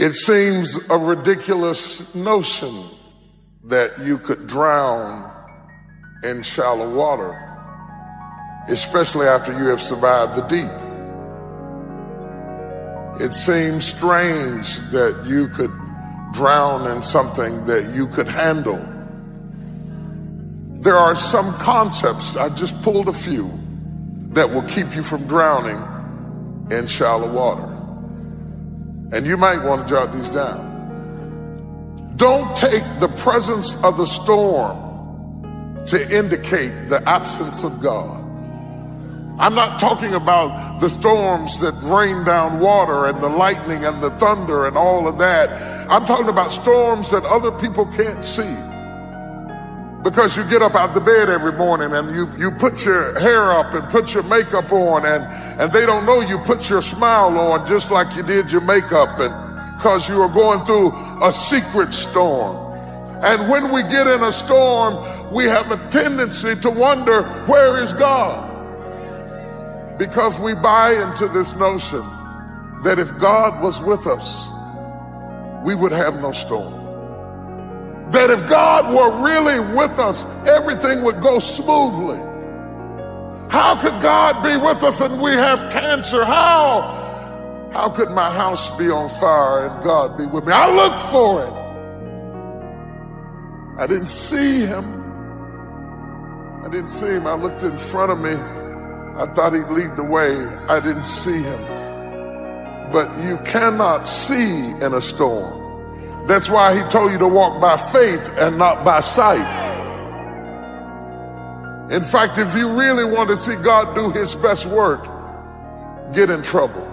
It seems a ridiculous notion that you could drown in shallow water, especially after you have survived the deep. It seems strange that you could drown in something that you could handle. There are some concepts, I just pulled a few, that will keep you from drowning in shallow water. And you might want to jot these down. Don't take the presence of the storm to indicate the absence of God. I'm not talking about the storms that rain down water and the lightning and the thunder and all of that. I'm talking about storms that other people can't see. Because you get up out the bed every morning and you put your hair up and put your makeup on and they don't know you put your smile on just like you did your makeup, and because you are going through a secret storm. And when we get in a storm, we have a tendency to wonder, where is God? Because we buy into this notion that if God was with us, we would have no storm. That if God were really with us, everything would go smoothly. How could God be with us and we have cancer? How could my house be on fire and God be with me? I looked for it. I didn't see him. I looked in front of me. I thought he'd lead the way. I didn't see him. But you cannot see in a storm. That's why he told you to walk by faith and not by sight. In fact, if you really want to see God do his best work, get in trouble.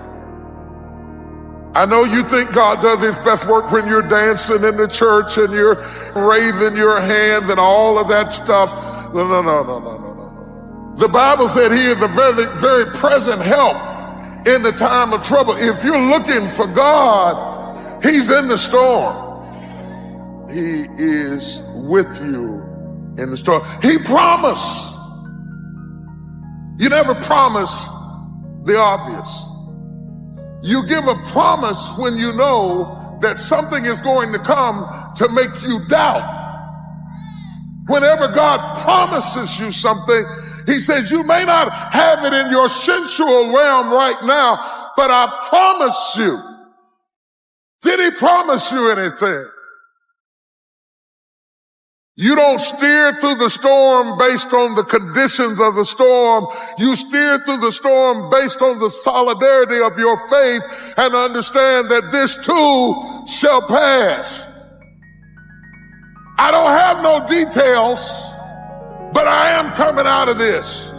I know you think God does his best work when you're dancing in the church and you're raising your hand and all of that stuff. No. The Bible said he is a very, very present help in the time of trouble. If you're looking for God, he's in the storm. He is with you in the storm. He promised. You never promise the obvious. You give a promise when you know that something is going to come to make you doubt. Whenever God promises you something, he says, you may not have it in your sensual realm right now, but I promise you. Did he promise you anything? You don't steer through the storm based on the conditions of the storm. You steer through the storm based on the solidarity of your faith and understand that this too shall pass. I don't have no details, but I am coming out of this.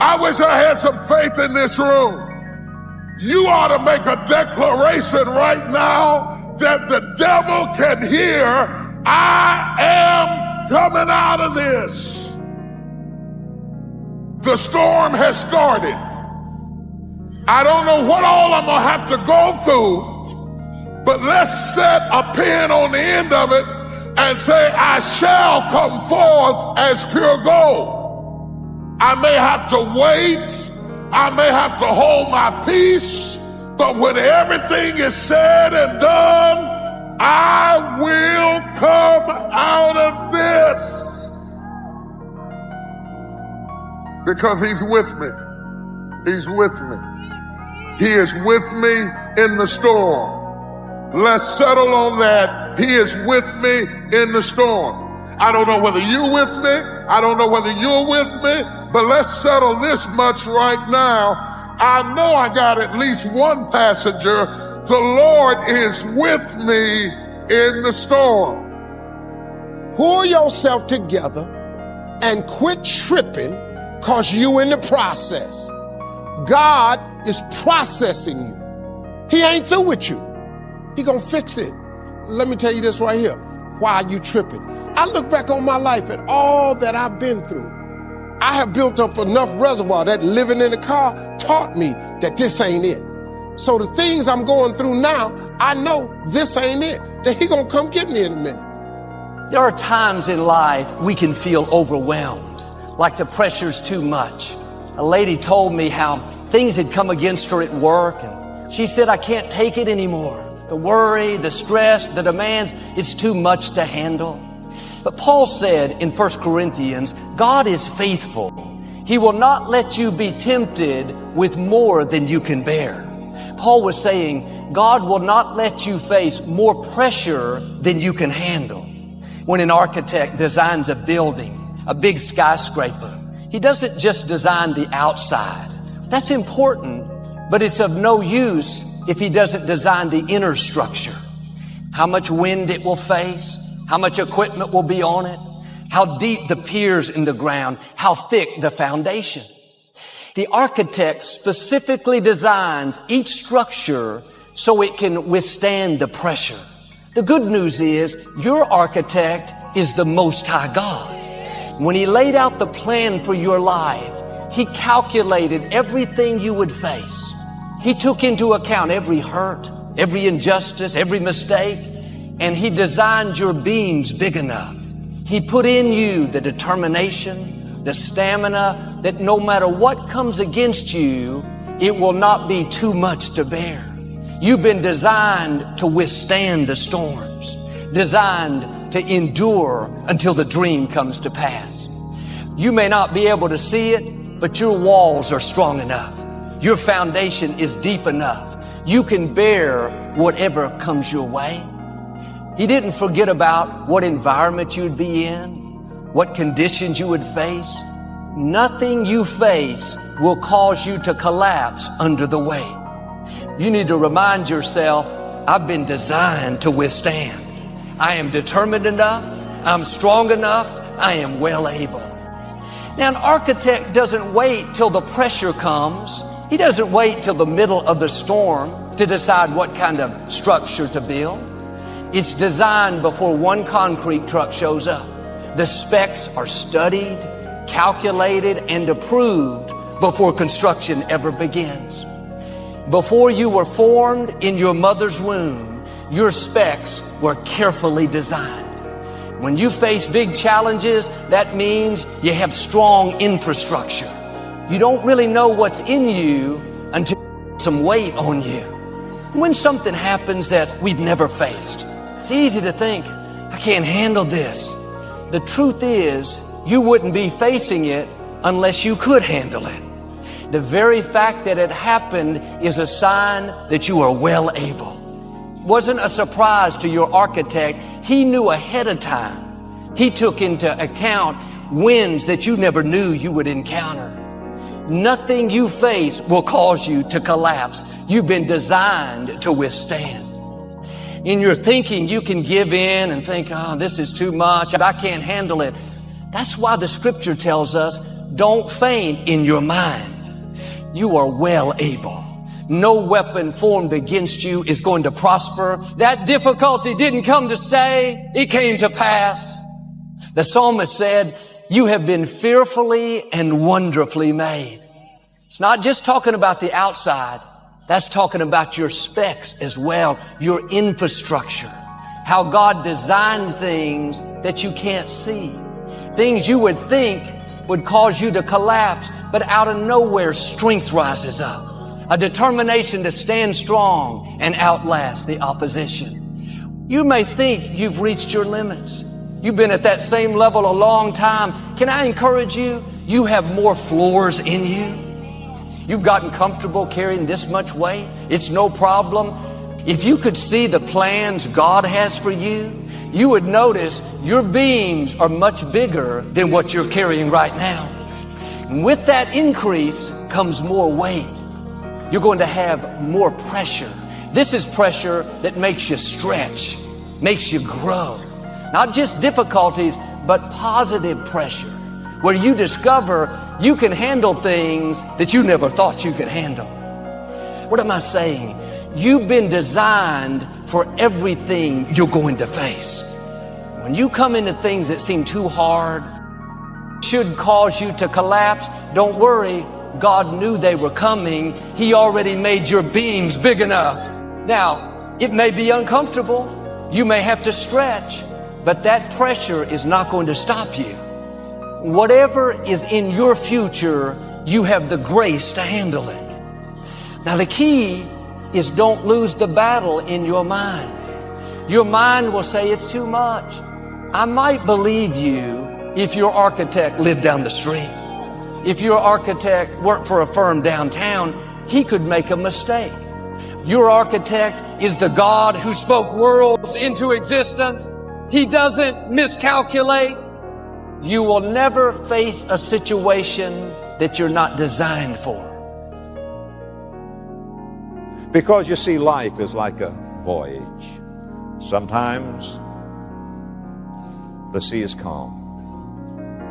I wish I had some faith in this room. You ought to make a declaration right now that the devil can hear, I am coming out of this. The storm has started. I don't know what all I'm gonna have to go through, but let's set a pin on the end of it and say, I shall come forth as pure gold. I may have to wait, I may have to hold my peace, but when everything is said and done, I will come out of this. Because he's with me. He's with me. He is with me in the storm. Let's settle on that. He is with me in the storm. I don't know whether you're with me. I don't know whether you're with me, but let's settle this much right now. I know I got at least one passenger. The Lord is with me in the storm. Pull yourself together and quit tripping because you in the process. God is processing you. He ain't through with you. He gonna fix it. Let me tell you this right here. Why are you tripping? I look back on my life and all that I've been through. I have built up enough reservoir that living in the car taught me that this ain't it. So the things I'm going through now, I know this ain't it. That he gonna come get me in a minute. There are times in life we can feel overwhelmed, like the pressure's too much. A lady told me how things had come against her at work, and she said, I can't take it anymore. The worry, the stress, the demands, it's too much to handle. But Paul said in 1 Corinthians, God is faithful. He will not let you be tempted with more than you can bear. Paul was saying, God will not let you face more pressure than you can handle. When an architect designs a building, a big skyscraper, he doesn't just design the outside. That's important, but it's of no use if he doesn't design the inner structure. How much wind it will face, how much equipment will be on it, how deep the piers in the ground, how thick the foundation. The architect specifically designs each structure so it can withstand the pressure. The good news is your architect is the Most High God. When he laid out the plan for your life, he calculated everything you would face. He took into account every hurt, every injustice, every mistake, and he designed your beams big enough. He put in you the determination, the stamina, that no matter what comes against you, it will not be too much to bear. You've been designed to withstand the storms, designed to endure until the dream comes to pass. You may not be able to see it, but your walls are strong enough. Your foundation is deep enough. You can bear whatever comes your way. He didn't forget about what environment you'd be in, what conditions you would face. Nothing you face will cause you to collapse under the weight. You need to remind yourself, I've been designed to withstand. I am determined enough. I'm strong enough. I am well able. Now, an architect doesn't wait till the pressure comes. He doesn't wait till the middle of the storm to decide what kind of structure to build. It's designed before one concrete truck shows up. The specs are studied, calculated, and approved before construction ever begins. Before you were formed in your mother's womb, your specs were carefully designed. When you face big challenges, that means you have strong infrastructure. You don't really know what's in you until some weight on you. When something happens that we've never faced, it's easy to think, I can't handle this. The truth is, you wouldn't be facing it unless you could handle it. The very fact that it happened is a sign that you are well able. It wasn't a surprise to your architect. He knew ahead of time. He took into account winds that you never knew you would encounter. Nothing you face will cause you to collapse. You've been designed to withstand. In your thinking, you can give in and think, oh, this is too much. I can't handle it. That's why the scripture tells us, don't faint in your mind. You are well able. No weapon formed against you is going to prosper. That difficulty didn't come to stay. It came to pass. The psalmist said, you have been fearfully and wonderfully made. It's not just talking about the outside. That's talking about your specs as well, your infrastructure, how God designed things that you can't see, things you would think would cause you to collapse, but out of nowhere, strength rises up, a determination to stand strong and outlast the opposition. You may think you've reached your limits. You've been at that same level a long time. Can I encourage you? You have more floors in you. You've gotten comfortable carrying this much weight. It's no problem. If you could see the plans God has for you, you would notice your beams are much bigger than what you're carrying right now. And with that increase comes more weight. You're going to have more pressure. This is pressure that makes you stretch, makes you grow. Not just difficulties, but positive pressure, where you discover you can handle things that you never thought you could handle. What am I saying? You've been designed for everything you're going to face. When you come into things that seem too hard, should cause you to collapse, don't worry. God knew they were coming. He already made your beams big enough. Now, it may be uncomfortable. You may have to stretch, but that pressure is not going to stop you. Whatever is in your future, you have the grace to handle it. Now, the key is don't lose the battle in your mind. Your mind will say it's too much. I might believe you if your architect lived down the street. If your architect worked for a firm downtown, he could make a mistake. Your architect is the God who spoke worlds into existence. He doesn't miscalculate. You will never face a situation that you're not designed for. Because you see, life is like a voyage. Sometimes the sea is calm.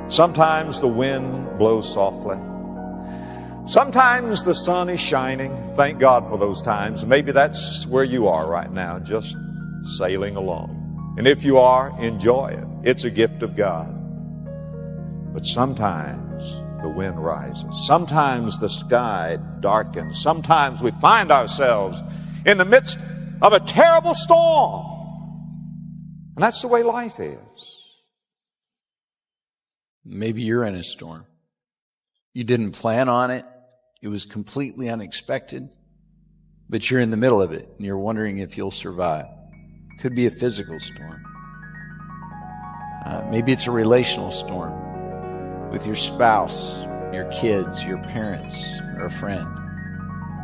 Sometimes the wind blows softly. Sometimes the sun is shining. Thank God for those times. Maybe that's where you are right now, just sailing along. And if you are, enjoy it. It's a gift of God. But sometimes the wind rises. Sometimes the sky darkens. Sometimes we find ourselves in the midst of a terrible storm. And that's the way life is. Maybe you're in a storm. You didn't plan on it. It was completely unexpected. But you're in the middle of it and you're wondering if you'll survive. Could be a physical storm. Maybe it's a relational storm with your spouse, your kids, your parents, or a friend.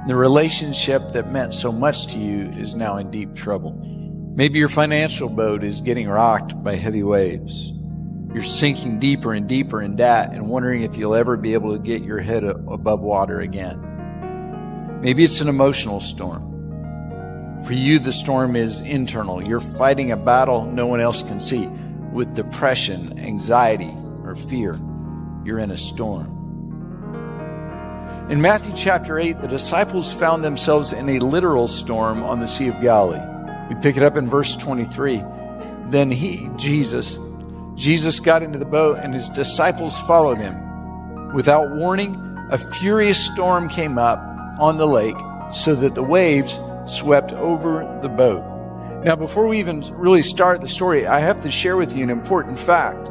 The relationship that meant so much to you is now in deep trouble. Maybe your financial boat is getting rocked by heavy waves. You're sinking deeper and deeper in debt and wondering if you'll ever be able to get your head above water again. Maybe it's an emotional storm. For you, the storm is internal. You're fighting a battle no one else can see. With depression, anxiety, or fear, you're in a storm. In Matthew chapter 8, the disciples found themselves in a literal storm on the Sea of Galilee. We pick it up in verse 23. Then Jesus got into the boat and his disciples followed him. Without warning, a furious storm came up on the lake so that the waves swept over the boat. Now, before we even really start the story, I have to share with you an important fact.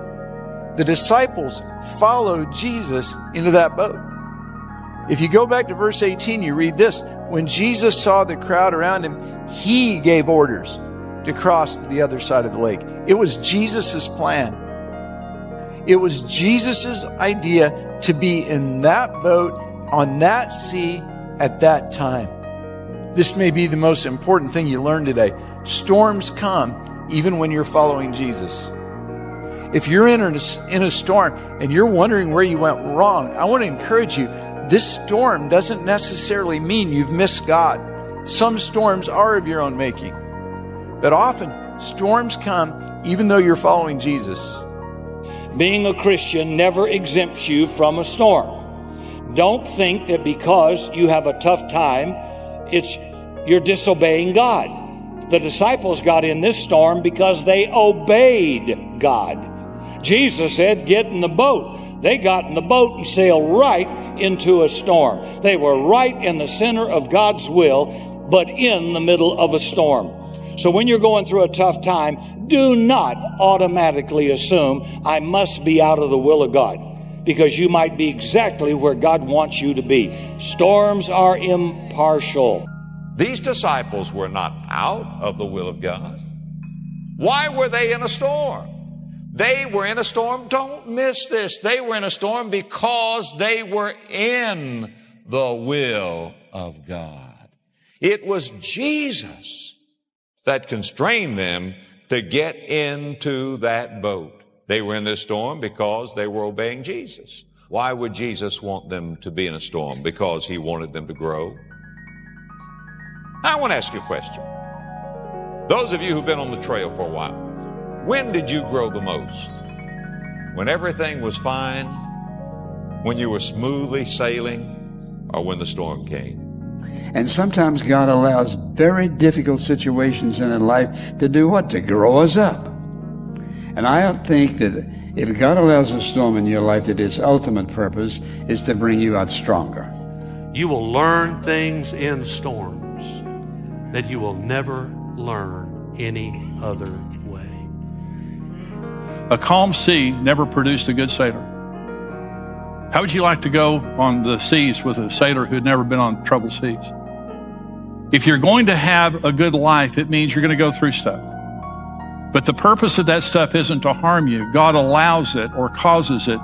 The disciples followed Jesus into that boat. If you go back to verse 18, you read this. When Jesus saw the crowd around him, he gave orders to cross to the other side of the lake. It was Jesus' plan. It was Jesus' idea to be in that boat, on that sea, at that time. This may be the most important thing you learn today. Storms come even when you're following Jesus. If you're in a storm and you're wondering where you went wrong, I want to encourage you. This storm doesn't necessarily mean you've missed God. Some storms are of your own making. But often, storms come even though you're following Jesus. Being a Christian never exempts you from a storm. Don't think that because you have a tough time, you're disobeying God. The disciples got in this storm because they obeyed God. Jesus said, get in the boat. They got in the boat and sailed right into a storm. They were right in the center of God's will, but in the middle of a storm. So when you're going through a tough time, do not automatically assume I must be out of the will of God, because you might be exactly where God wants you to be. Storms are impartial. These disciples were not out of the will of God. Why were they in a storm? They were in a storm. Don't miss this. They were in a storm because they were in the will of God. It was Jesus that constrained them to get into that boat. They were in this storm because they were obeying Jesus. Why would Jesus want them to be in a storm? Because he wanted them to grow. I want to ask you a question. Those of you who've been on the trail for a while, when did you grow the most? When everything was fine? When you were smoothly sailing? Or when the storm came? And sometimes God allows very difficult situations in our life to do what? To grow us up. And I think that if God allows a storm in your life, that its ultimate purpose is to bring you out stronger. You will learn things in storms that you will never learn any other way. A calm sea never produced a good sailor. How would you like to go on the seas with a sailor who had never been on troubled seas? If you're going to have a good life, it means you're going to go through stuff. But the purpose of that stuff isn't to harm you. God allows it or causes it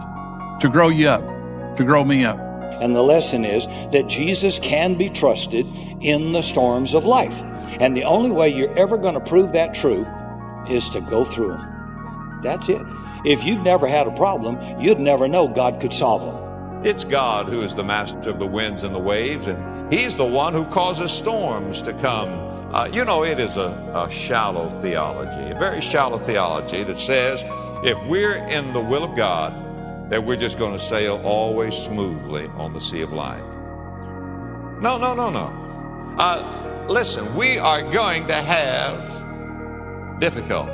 to grow you up, to grow me up. And the lesson is that Jesus can be trusted in the storms of life. And the only way you're ever going to prove that truth is to go through them. That's it. If you've never had a problem, you'd never know God could solve them. It's God who is the master of the winds and the waves, and He's the one who causes storms to come. It is a shallow theology, a very shallow theology that says if we're in the will of God, that we're just going to sail always smoothly on the sea of life. No. Listen, we are going to have difficulty.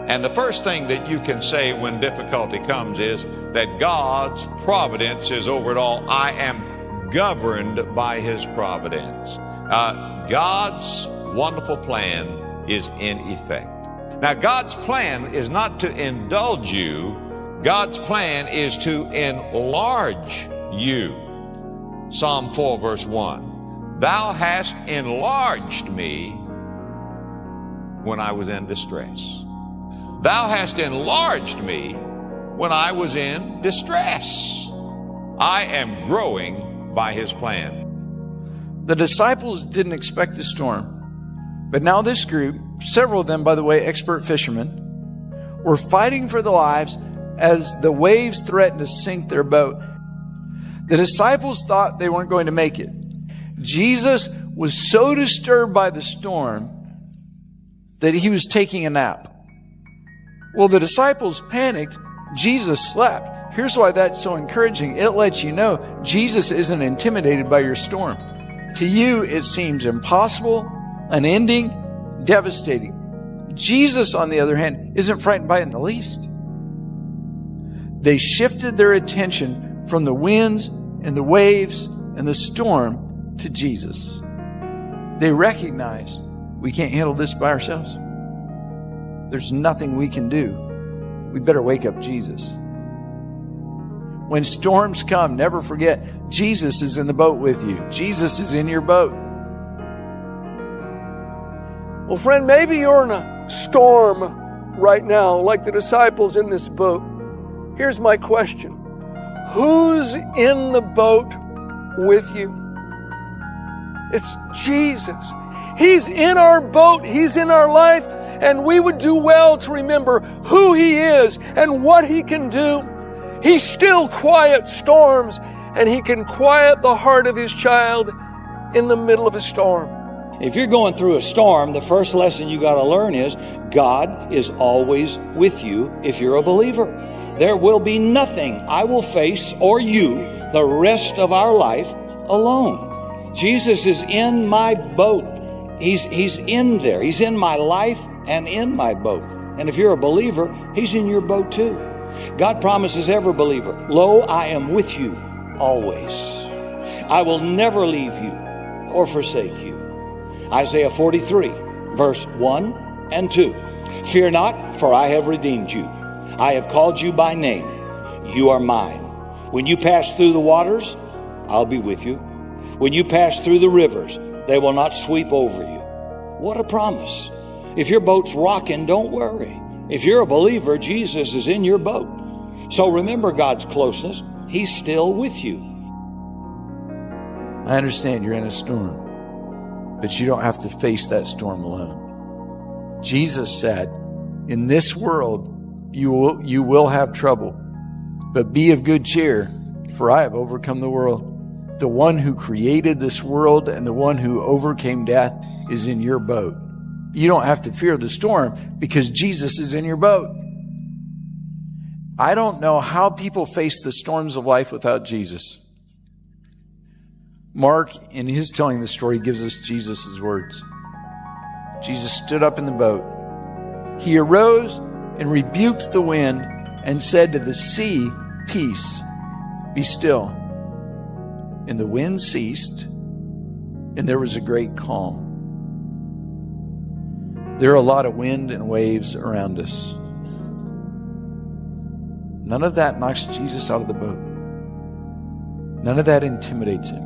And the first thing that you can say when difficulty comes is that God's providence is over it all. I am governed by His providence. God's wonderful plan is in effect. Now, God's plan is not to indulge you. God's plan is to enlarge you. Psalm 4, verse 1. Thou hast enlarged me when I was in distress. Thou hast enlarged me when I was in distress. I am growing by His plan. The disciples didn't expect a storm. But now this group, several of them, by the way, expert fishermen, were fighting for their lives as the waves threatened to sink their boat. The disciples thought they weren't going to make it. Jesus was so disturbed by the storm that He was taking a nap. Well, the disciples panicked. Jesus slept. Here's why that's so encouraging. It lets you know Jesus isn't intimidated by your storm. To you, it seems impossible, unending, devastating. Jesus, on the other hand, isn't frightened by it in the least. They shifted their attention from the winds and the waves and the storm to Jesus. They recognized we can't handle this by ourselves. There's nothing we can do. We better wake up Jesus. When storms come, never forget, Jesus is in the boat with you. Jesus is in your boat. Well, friend, maybe you're in a storm right now, like the disciples in this boat. Here's my question. Who's in the boat with you? It's Jesus. He's in our boat. He's in our life. And we would do well to remember who He is and what He can do. He still quiets storms, and He can quiet the heart of His child in the middle of a storm. If you're going through a storm, the first lesson you got to learn is God is always with you if you're a believer. There will be nothing I will face or you the rest of our life alone. Jesus is in my boat. He's in there. He's in my life and in my boat. And if you're a believer, He's in your boat too. God promises every believer, lo, I am with you always. I will never leave you or forsake you. Isaiah 43, verse 1 and 2. Fear not, for I have redeemed you. I have called you by name. You are mine. When you pass through the waters, I'll be with you. When you pass through the rivers, they will not sweep over you. What a promise. If your boat's rocking, don't worry. If you're a believer, Jesus is in your boat. So remember God's closeness. He's still with you. I understand you're in a storm, but you don't have to face that storm alone. Jesus said, in this world, you will have trouble, but be of good cheer, for I have overcome the world. The one who created this world and the one who overcame death is in your boat. You don't have to fear the storm because Jesus is in your boat. I don't know how people face the storms of life without Jesus. Mark, in his telling the story, gives us Jesus' words. Jesus stood up in the boat. He arose and rebuked the wind and said to the sea, peace, be still. And the wind ceased, and there was a great calm. There are a lot of wind and waves around us. None of that knocks Jesus out of the boat. None of that intimidates him.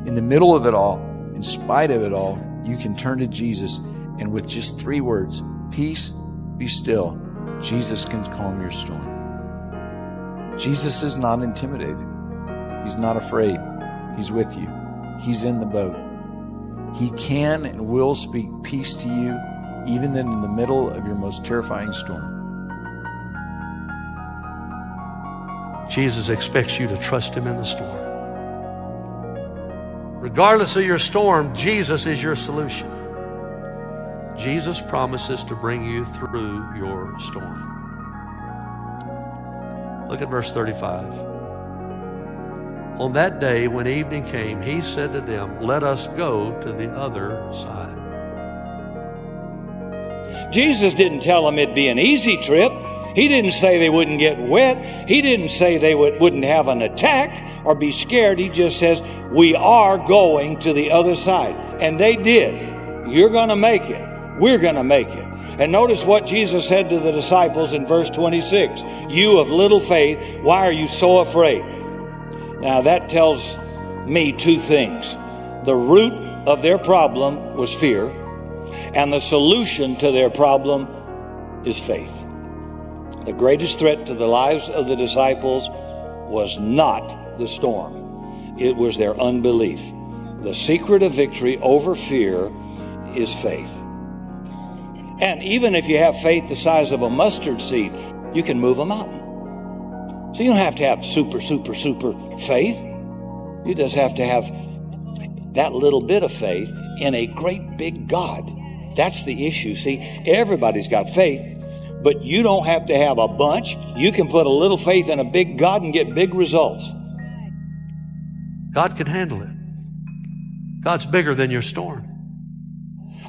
In the middle of it all, In spite of it all, you can turn to Jesus, and with just 3 words, peace, be still, Jesus can calm your storm. Jesus is not intimidated. He's not afraid. He's with you. He's in the boat. He can and will speak peace to you, even in the middle of your most terrifying storm. Jesus expects you to trust Him in the storm. Regardless of your storm, Jesus is your solution. Jesus promises to bring you through your storm. Look at verse 35. On that day, when evening came, He said to them, "Let us go to the other side." Jesus didn't tell them it'd be an easy trip. He didn't say they wouldn't get wet. He didn't say they wouldn't have an attack or be scared. He just says, we are going to the other side. And they did. You're going to make it. We're going to make it. And notice what Jesus said to the disciples in verse 26. You of little faith, why are you so afraid? Now that tells me 2 things. The root of their problem was fear, and the solution to their problem is faith. The greatest threat to the lives of the disciples was not the storm. It was their unbelief. The secret of victory over fear is faith. And even if you have faith the size of a mustard seed, you can move a mountain. So you don't have to have super faith. You just have to have that little bit of faith in a great big God. That's the issue. See, everybody's got faith. But you don't have to have a bunch. You can put a little faith in a big God and get big results. God can handle it. God's bigger than your storm.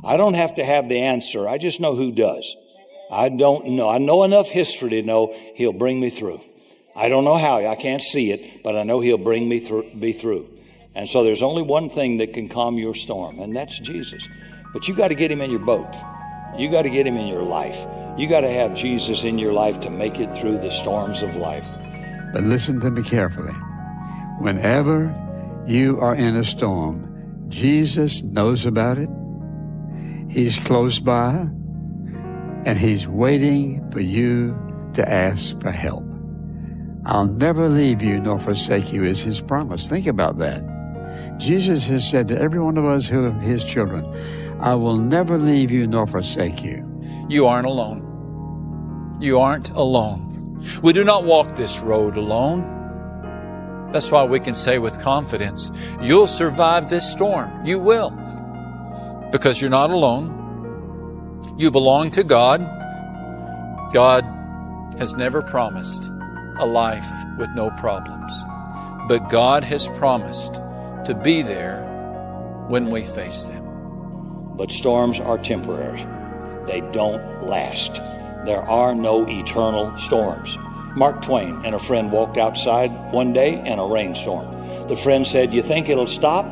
I don't have to have the answer. I just know who does. I don't know. I know enough history to know He'll bring me through. I don't know how. I can't see it, but I know He'll bring me through. And so there's only one thing that can calm your storm, and that's Jesus. But you got to get Him in your boat. You got to get Him in your life. You got to have Jesus in your life to make it through the storms of life. But listen to me carefully. Whenever you are in a storm, Jesus knows about it. He's close by, and He's waiting for you to ask for help. I'll never leave you nor forsake you is His promise. Think about that. Jesus has said to every one of us who are His children, I will never leave you nor forsake you. You aren't alone. You aren't alone. We do not walk this road alone. That's why we can say with confidence, you'll survive this storm. You will. Because you're not alone. You belong to God. God has never promised a life with no problems. But God has promised to be there when we face them. But storms are temporary. They don't last. There are no eternal storms. Mark Twain and a friend walked outside one day in a rainstorm. The friend said, you think it'll stop?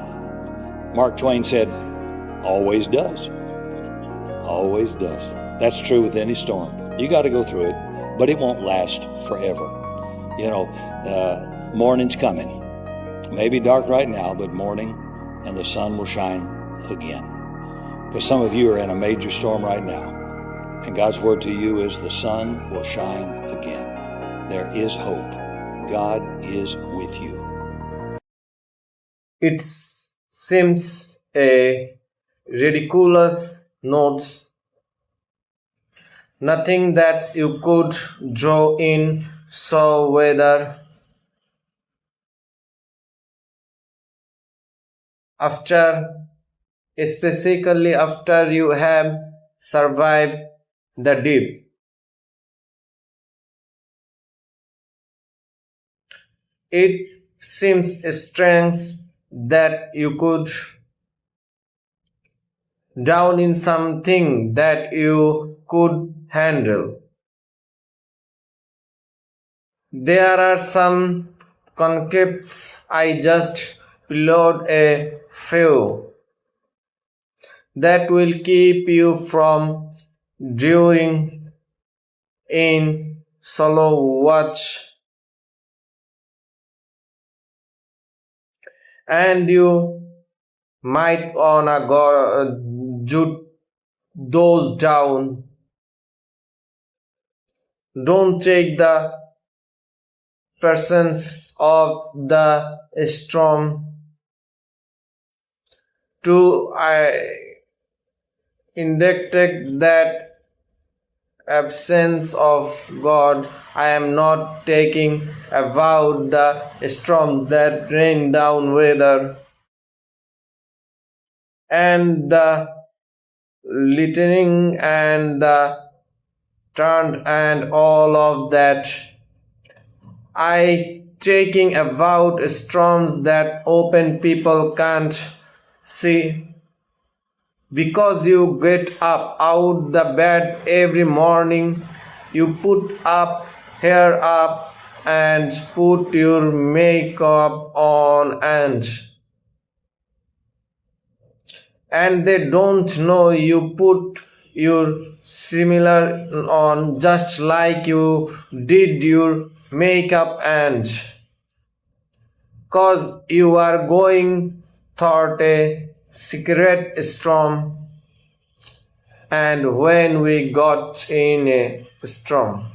Mark Twain said, always does. Always does. That's true with any storm. You got to go through it, but it won't last forever. You know, morning's coming. Maybe dark right now, but morning and the sun will shine again. Because some of you are in a major storm right now. And God's word to you is the sun will shine again. There is hope. God is with you. It seems a ridiculous note, nothing that you could draw in, so whether especially after you have survived the deep. It seems strange that you could drown in something that you could handle. There are some concepts, I just upload a few, that will keep you from drowning in shallow watch, and you might on a jut those down. Don't take the presence of the storm to indicate that absence of God. I am not taking about the storm that rain down weather and the lightning and the thunder and all of that. I taking about storms that open people can't see. Because you get up out the bed every morning, you put up hair up and put your makeup on and they don't know you put your similar on just like you did your makeup and cause you are going through a secret storm. And when we got in a storm,